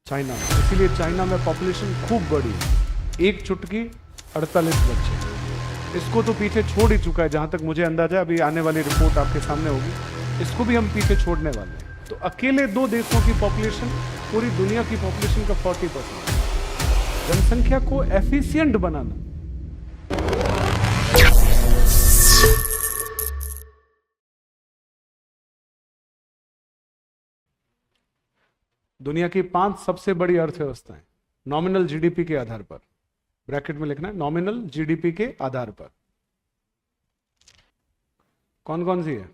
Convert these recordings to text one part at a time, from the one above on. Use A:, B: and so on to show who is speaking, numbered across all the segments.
A: China में, इसीलिए China में पॉपुलेशन खूब बढ़ी, एक चुटकी 48 बच्चे। इसको तो पीछे छोड़ ही चुका है, जहां तक मुझे अंदाजा, अभी आने वाली रिपोर्ट आपके सामने होगी, इसको भी हम पीछे छोड़ने वाले हैं। तो अकेले 2 देशों की पॉपुलेशन पूरी दुनिया की पॉपुलेशन का 40%। जनसंख्या को एफिशिएंट बनाना, दुनिया की 5 सबसे बड़ी अर्थव्यवस्थाएं नॉमिनल जीडीपी के आधार पर, ब्रैकेट में लिखना है नॉमिनल जीडीपी के आधार पर, कौन कौन सी है?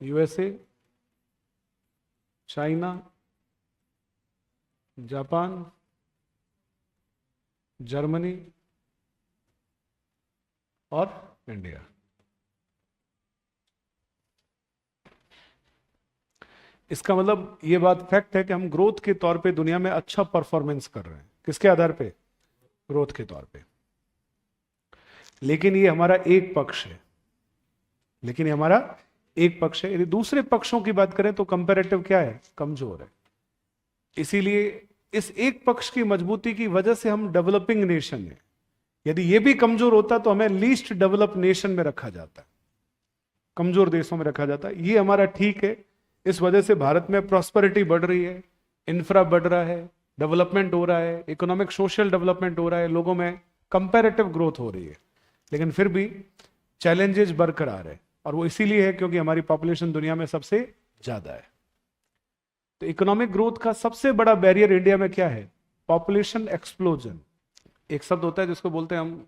A: यूएसए, चाइना, जापान, जर्मनी और इंडिया। इसका मतलब ये बात फैक्ट है कि हम ग्रोथ के तौर पे दुनिया में अच्छा परफॉर्मेंस कर रहे हैं। किसके आधार पे? ग्रोथ के तौर पे। लेकिन ये हमारा एक पक्ष है, लेकिन ये हमारा एक पक्ष है। यदि दूसरे पक्षों की बात करें तो कंपैरेटिव क्या है? कमजोर है। इसीलिए इस एक पक्ष की मजबूती की वजह से हम डेवलपिंग नेशन है। यदि ये भी कमजोर होता तो हमें लीस्ट डेवलप नेशन में रखा जाता है, कमजोर देशों में रखा जाता है। ये हमारा ठीक है। इस वजह से भारत में प्रॉस्पेरिटी बढ़ रही है, इंफ्रा बढ़ रहा है, डेवलपमेंट हो रहा है, इकोनॉमिक सोशल डेवलपमेंट हो रहा है, लोगों में कंपैरेटिव ग्रोथ हो रही है। लेकिन फिर भी चैलेंजेस बरकरार है, और वो इसीलिए है क्योंकि हमारी पॉपुलेशन दुनिया में सबसे ज्यादा है। तो इकोनॉमिक ग्रोथ का सबसे बड़ा बैरियर इंडिया में क्या है? Population explosion. एक शब्द होता है जिसको बोलते हैं हम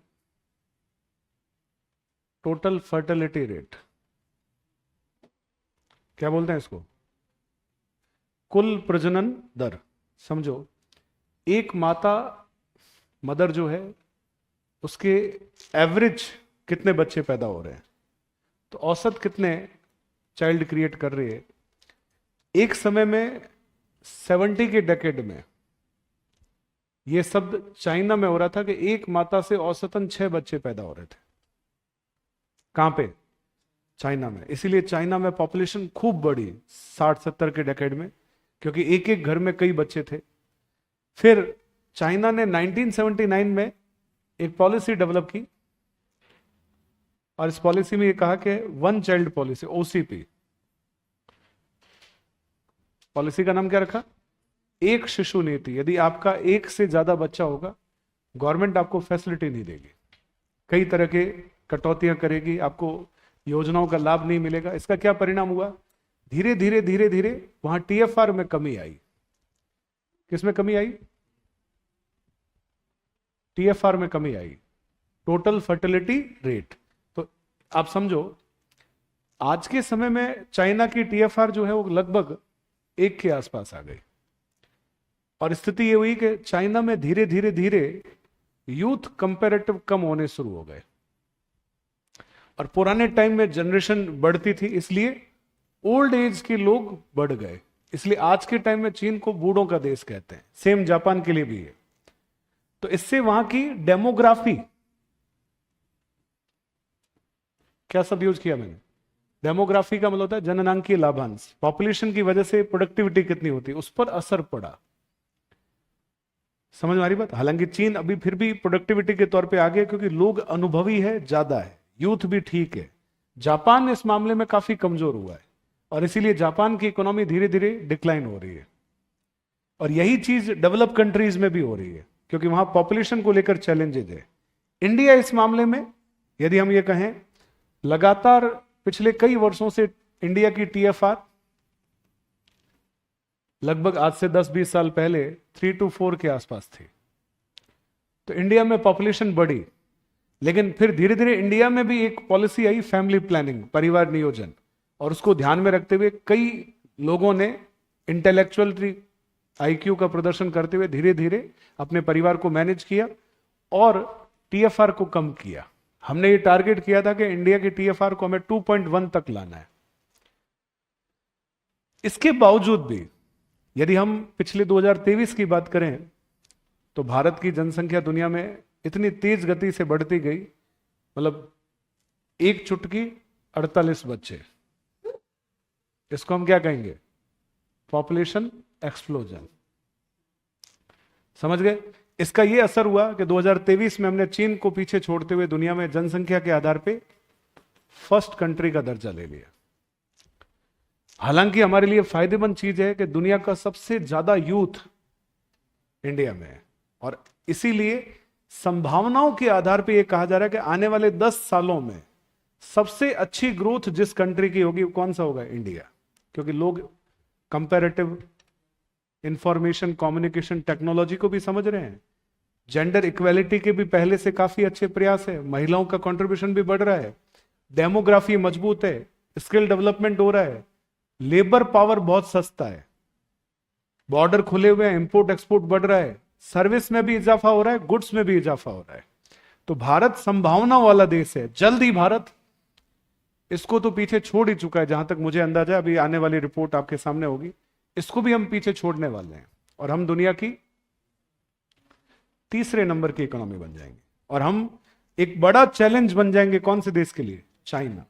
A: टोटल फर्टिलिटी रेट। क्या बोलते हैं इसको? कुल प्रजनन दर। समझो, एक माता, मदर जो है, उसके एवरेज कितने बच्चे पैदा हो रहे हैं, तो औसत कितने चाइल्ड क्रिएट कर रही है। एक समय में 70 के डेकेड में यह शब्द चाइना में हो रहा था कि एक माता से औसतन 6 बच्चे पैदा हो रहे थे। कहां पे? चाइना में। इसीलिए चाइना में पॉपुलेशन खूब बढ़ी 60-70 के डेकेड में, क्योंकि एक एक घर में कई बच्चे थे। फिर चाइना ने 1979 में एक पॉलिसी डेवलप की, और इस पॉलिसी में यह कहा कि 1 चाइल्ड पॉलिसी, ओसीपी। पॉलिसी का नाम क्या रखा? एक शिशु नीति। यदि आपका एक से ज्यादा बच्चा होगा, गवर्नमेंट आपको फैसिलिटी नहीं देगी, कई तरह के कटौतियां करेगी, आपको योजनाओं का लाभ नहीं मिलेगा। इसका क्या परिणाम हुआ? धीरे धीरे धीरे धीरे वहां टीएफआर में कमी आई। किसमें कमी आई? टीएफआर में कमी आई, टोटल फर्टिलिटी रेट। तो आप समझो, आज के समय में चाइना की टीएफआर जो है वो लगभग 1 के आसपास आ गई। और स्थिति ये हुई कि चाइना में धीरे धीरे धीरे यूथ कंपैरेटिव कम होने शुरू हो गए, और पुराने टाइम में जनरेशन बढ़ती थी, इसलिए ओल्ड एज के लोग बढ़ गए। इसलिए आज के टाइम में चीन को बूढ़ों का देश कहते हैं। सेम जापान के लिए भी है। तो इससे वहां की डेमोग्राफी, क्या सब यूज किया मैंने? डेमोग्राफी का मतलब होता है जननांकीय लाभांश। पॉपुलेशन की वजह से प्रोडक्टिविटी कितनी होती है, उस पर असर पड़ा। समझ में आ रही बात? हालांकि चीन अभी फिर भी प्रोडक्टिविटी के तौर पे आगे, क्योंकि लोग अनुभवी है, ज्यादा है, यूथ भी ठीक है। जापान इस मामले में काफी कमजोर हुआ है, और इसीलिए जापान की इकोनॉमी धीरे धीरे डिक्लाइन हो रही है। और यही चीज डेवलप कंट्रीज में भी हो रही है, क्योंकि वहां पॉपुलेशन को लेकर चैलेंजेस है। इंडिया इस मामले में, यदि हम ये कहें, लगातार पिछले कई वर्षों से इंडिया की टीएफआर लगभग आज से 10-20 साल पहले 3 to 4 के आसपास थी। तो इंडिया में पॉपुलेशन बढ़ी, लेकिन फिर धीरे धीरे इंडिया में भी एक पॉलिसी आई, फैमिली प्लानिंग, परिवार नियोजन, और उसको ध्यान में रखते हुए कई लोगों ने इंटेलेक्चुअल आईक्यू का प्रदर्शन करते हुए धीरे धीरे अपने परिवार को मैनेज किया और टीएफआर को कम किया। हमने ये टारगेट किया था कि इंडिया की टीएफआर को हमें 2.1 तक लाना है। इसके बावजूद भी यदि हम पिछले 2023 की बात करें, तो भारत की जनसंख्या दुनिया में इतनी तेज गति से बढ़ती गई, मतलब एक चुटकी 48 बच्चे। इसको हम क्या कहेंगे? Population explosion. समझ गए? इसका यह असर हुआ कि 2023 में हमने चीन को पीछे छोड़ते हुए दुनिया में जनसंख्या के आधार पे फर्स्ट कंट्री का दर्जा ले लिया। हालांकि हमारे लिए फायदेमंद चीज है कि दुनिया का सबसे ज्यादा यूथ इंडिया में है, और इसीलिए संभावनाओं के आधार पर यह कहा जा रहा है कि आने वाले 10 सालों में सबसे अच्छी ग्रोथ जिस कंट्री की होगी, कौन सा होगा? इंडिया। क्योंकि लोग कंपैरेटिव इंफॉर्मेशन कम्युनिकेशन टेक्नोलॉजी को भी समझ रहे हैं, जेंडर इक्वेलिटी के भी पहले से काफी अच्छे प्रयास है, महिलाओं का कंट्रीब्यूशन भी बढ़ रहा है, डेमोग्राफी मजबूत है, स्किल डेवलपमेंट हो रहा है, लेबर पावर बहुत सस्ता है, बॉर्डर खुले हुए हैं, इंपोर्ट एक्सपोर्ट बढ़ रहा है, सर्विस में भी इजाफा हो रहा है, गुड्स में भी इजाफा हो रहा है। तो भारत संभावना वाला देश है। जल्द ही भारत इसको तो पीछे छोड़ ही चुका है, जहां तक मुझे अंदाजा है। अभी आने वाली रिपोर्ट आपके सामने होगी, इसको भी हम पीछे छोड़ने वाले हैं, और हम दुनिया की तीसरे नंबर की इकोनॉमी बन जाएंगे, और हम एक बड़ा चैलेंज बन जाएंगे। कौन से देश के लिए? चाइना।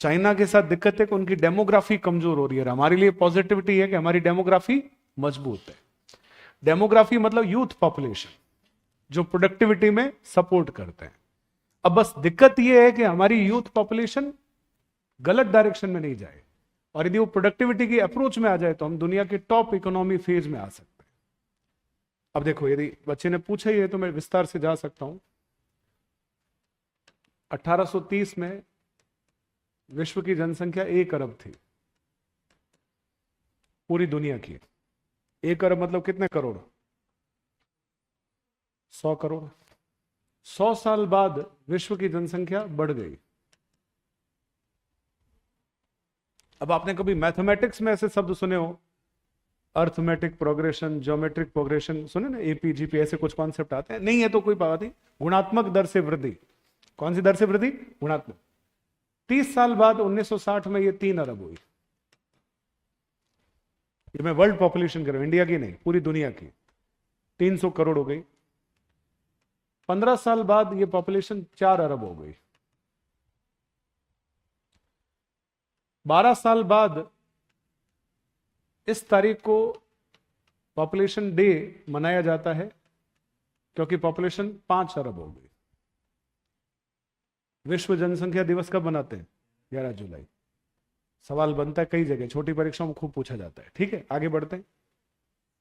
A: चाइना के साथ दिक्कत है कि उनकी डेमोग्राफी कमजोर हो रही है। हमारे लिए पॉजिटिविटी है कि हमारी डेमोग्राफी मजबूत है। डेमोग्राफी मतलब यूथ पॉपुलेशन, जो प्रोडक्टिविटी में सपोर्ट करते हैं। अब बस दिक्कत यह है कि हमारी यूथ पॉपुलेशन गलत डायरेक्शन में नहीं जाए, और यदि वो प्रोडक्टिविटी की अप्रोच में आ जाए तो हम दुनिया के टॉप इकोनॉमी फेज में आ सकते हैं। अब देखो, यदि बच्चे ने पूछा ही है तो मैं विस्तार से जा सकता हूं। 1830 में विश्व की जनसंख्या 1 अरब थी, पूरी दुनिया की। 1 अरब मतलब कितने करोड़? 100 करोड़। 100 साल बाद विश्व की जनसंख्या बढ़ गई। अब आपने कभी मैथमेटिक्स में ऐसे शब्द सुने हो? अर्थमेटिक प्रोग्रेशन, ज्योमेट्रिक प्रोग्रेशन सुने ना, एपीजीपी, ऐसे कुछ कॉन्सेप्ट आते हैं? नहीं है तो कोई बात नहीं। गुणात्मक दर से वृद्धि। कौन सी दर से वृद्धि? गुणात्मक। 30 साल बाद 1960 में ये 3 अरब हुई। ये मैं वर्ल्ड पॉपुलेशन कर रहा हूं, इंडिया की नहीं, पूरी दुनिया की। 300 करोड़ हो गई। 15 साल बाद ये पॉपुलेशन 4 अरब हो गई। 12 साल बाद इस तारीख को पॉपुलेशन डे मनाया जाता है, क्योंकि पॉपुलेशन 5 अरब हो गई। विश्व जनसंख्या दिवस कब मनाते हैं? 11 जुलाई। सवाल बनता है कई जगह, छोटी परीक्षाओं में खूब पूछा जाता है। ठीक है, आगे बढ़ते हैं।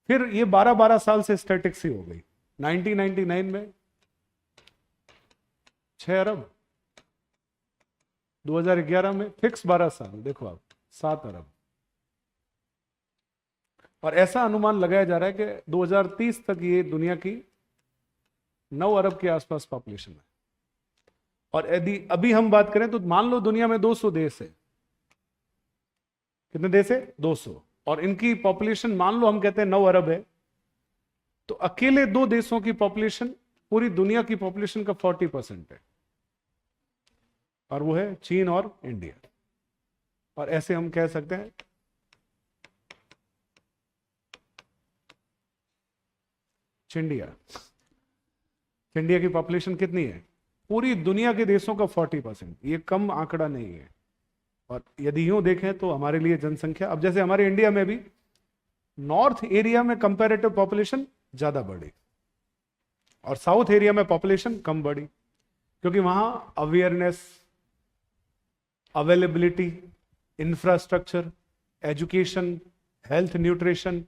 A: फिर ये 12-12 साल से स्टैटिक सी हो गई। 1999 में 6 अरब, 2011 में फिक्स 12 साल, देखो आप 7 अरब। और ऐसा अनुमान लगाया जा रहा है कि 2030 तक ये दुनिया की 9 अरब के आसपास पॉपुलेशन है। और यदि अभी हम बात करें तो मान लो दुनिया में 200 देश है। कितने देश है? 200। और इनकी पॉपुलेशन मान लो हम कहते हैं 9 अरब है, तो अकेले 2 देशों की पॉपुलेशन पूरी दुनिया की पॉपुलेशन का 40% है, और वो है चीन और इंडिया। और ऐसे हम कह सकते हैं चिंडिया। इंडिया की पॉपुलेशन कितनी है? पूरी दुनिया के देशों का 40%। ये कम आंकड़ा नहीं है। और यदि यूं देखें तो हमारे लिए जनसंख्या, अब जैसे हमारे इंडिया में भी नॉर्थ एरिया में कंपैरेटिव पॉपुलेशन ज्यादा बढ़ी और साउथ एरिया में पॉपुलेशन कम बढ़ी, क्योंकि वहां awareness, availability, infrastructure, education, health, nutrition,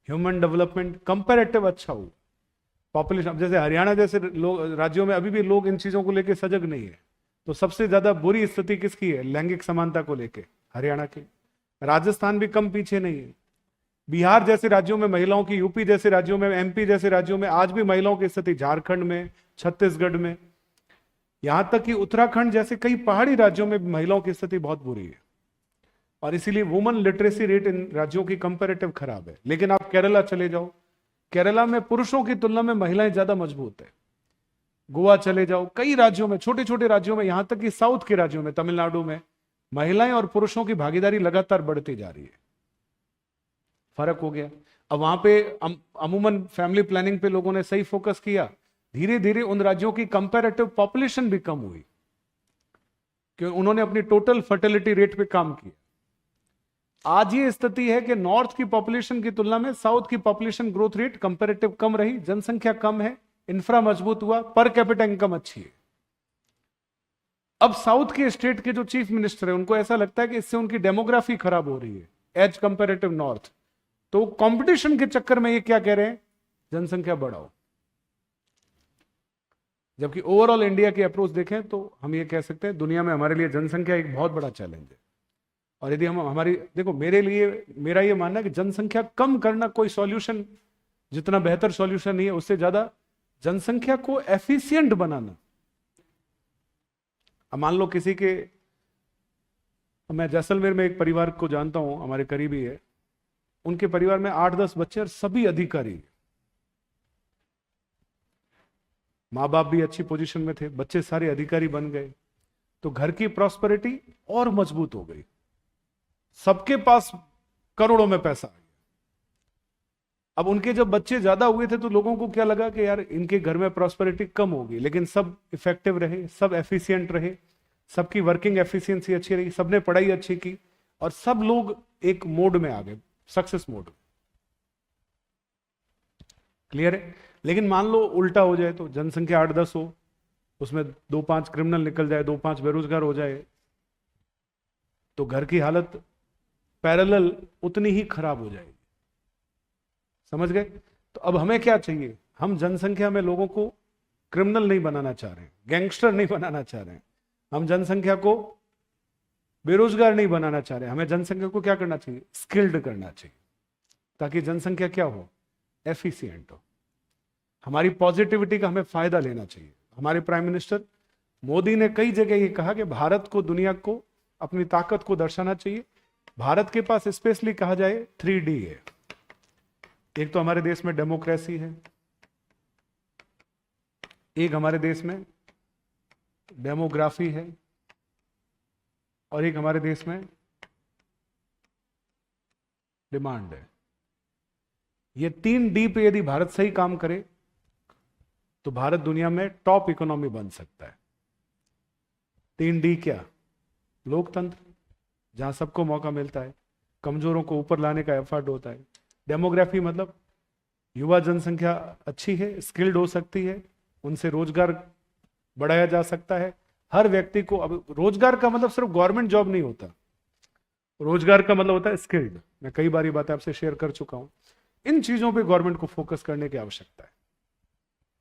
A: human development comparative अच्छा हुआ। पॉपुलेशन, अब जैसे हरियाणा जैसे राज्यों में अभी भी लोग इन चीजों को लेकर सजग नहीं है। तो सबसे ज्यादा बुरी स्थिति किसकी है? लैंगिक समानता को लेकर हरियाणा की। राजस्थान भी कम पीछे नहीं है। बिहार जैसे राज्यों में महिलाओं की, यूपी जैसे राज्यों में, एमपी जैसे राज्यों में आज भी महिलाओं की स्थिति, झारखंड में, छत्तीसगढ़ में, यहां तक कि उत्तराखंड जैसे कई पहाड़ी राज्यों में महिलाओं की स्थिति बहुत बुरी है। और इसीलिए वुमन लिटरेसी रेट इन राज्यों की कंपैरेटिव खराब है। लेकिन आप केरला चले जाओ, केरला में पुरुषों की तुलना में महिलाएं ज्यादा मजबूत है। गोवा चले जाओ, कई राज्यों में, छोटे छोटे राज्यों में, यहां तक कि साउथ के राज्यों में, तमिलनाडु में, महिलाएं और पुरुषों की भागीदारी लगातार बढ़ती जा रही है। फर्क हो गया। अब वहां पे अमूमन फैमिली प्लानिंग पे लोगों ने सही फोकस किया। धीरे धीरे उन राज्यों की कंपैरेटिव पॉपुलेशन भी कम हुई, क्योंकि उन्होंने अपनी टोटल फर्टिलिटी रेट पे काम किया। आज ये स्थिति है कि नॉर्थ की पॉपुलेशन की तुलना में साउथ की पॉपुलेशन ग्रोथ रेट कंपैरेटिव कम रही, जनसंख्या कम है, इंफ्रा मजबूत हुआ, पर कैपिटा इनकम अच्छी है। अब साउथ के स्टेट के जो चीफ मिनिस्टर है उनको ऐसा लगता है कि इससे उनकी डेमोग्राफी खराब हो रही है एज कंपैरेटिव नॉर्थ। तो कंपटीशन के चक्कर में ये क्या कह रहे हैं, जनसंख्या बढ़ाओ। जबकि ओवरऑल इंडिया की अप्रोच देखें तो हम ये कह सकते हैं दुनिया में हमारे लिए जनसंख्या एक बहुत बड़ा चैलेंज है। और यदि हम हमारी देखो, मेरे लिए मेरा ये मानना है कि जनसंख्या कम करना कोई सॉल्यूशन, जितना बेहतर सॉल्यूशन नहीं है उससे ज्यादा जनसंख्या को एफिशिएंट बनाना। अब मान लो किसी के, मैं जैसलमेर में एक परिवार को जानता हूं, हमारे करीबी है, उनके परिवार में 8-10 बच्चे और सभी अधिकारी, माँ बाप भी अच्छी पोजीशन में थे, बच्चे सारे अधिकारी बन गए, तो घर की प्रॉस्पेरिटी और मजबूत हो गई, सबके पास करोड़ों में पैसा आ गया। अब उनके जब बच्चे ज्यादा हुए थे तो लोगों को क्या लगा कि यार इनके घर में प्रॉस्पेरिटी कम होगी, लेकिन सब इफेक्टिव रहे, सब एफिशिएंट रहे, सबकी वर्किंग एफिशिएंसी अच्छी रही, सबने पढ़ाई अच्छी की और सब लोग एक मोड में आ गए, सक्सेस मोड। क्लियर है? लेकिन मान लो उल्टा हो जाए, तो जनसंख्या 8-10 हो, उसमें 2-5 क्रिमिनल निकल जाए, 2-5 बेरोजगार हो जाए, तो घर की हालत पैरेलल उतनी ही खराब हो जाएगी। समझ गए? तो अब हमें क्या चाहिए, हम जनसंख्या में लोगों को क्रिमिनल नहीं बनाना चाह रहे हैं, गैंगस्टर नहीं बनाना चाह रहे हैं, हम जनसंख्या को बेरोजगार नहीं बनाना चाह रहे हैं, हमें जनसंख्या को क्या करना चाहिए, स्किल्ड करना चाहिए, ताकि जनसंख्या क्या हो, एफिशिएंट हो। हमारी पॉजिटिविटी का हमें फायदा लेना चाहिए। हमारे प्राइम मिनिस्टर मोदी ने कई जगह ये कहा कि भारत को, दुनिया को अपनी ताकत को दर्शाना चाहिए। भारत के पास स्पेशली कहा जाए 3D है। एक तो हमारे देश में डेमोक्रेसी है, एक हमारे देश में डेमोग्राफी है, और एक हमारे देश में डिमांड है। ये 3D पे यदि भारत सही काम करे तो भारत दुनिया में टॉप इकोनॉमी बन सकता है। 3D क्या? लोकतंत्र, जहां सबको मौका मिलता है, कमजोरों को ऊपर लाने का एफर्ट होता है। डेमोग्राफी मतलब युवा जनसंख्या अच्छी है, स्किल्ड हो सकती है, उनसे रोजगार बढ़ाया जा सकता है। हर व्यक्ति को, अब रोजगार का मतलब सिर्फ गवर्नमेंट जॉब नहीं होता, रोजगार का मतलब होता है स्किल्ड। मैं कई बार ये बातें आपसे शेयर कर चुका हूं। इन चीजों पे गवर्नमेंट को फोकस करने की आवश्यकता है।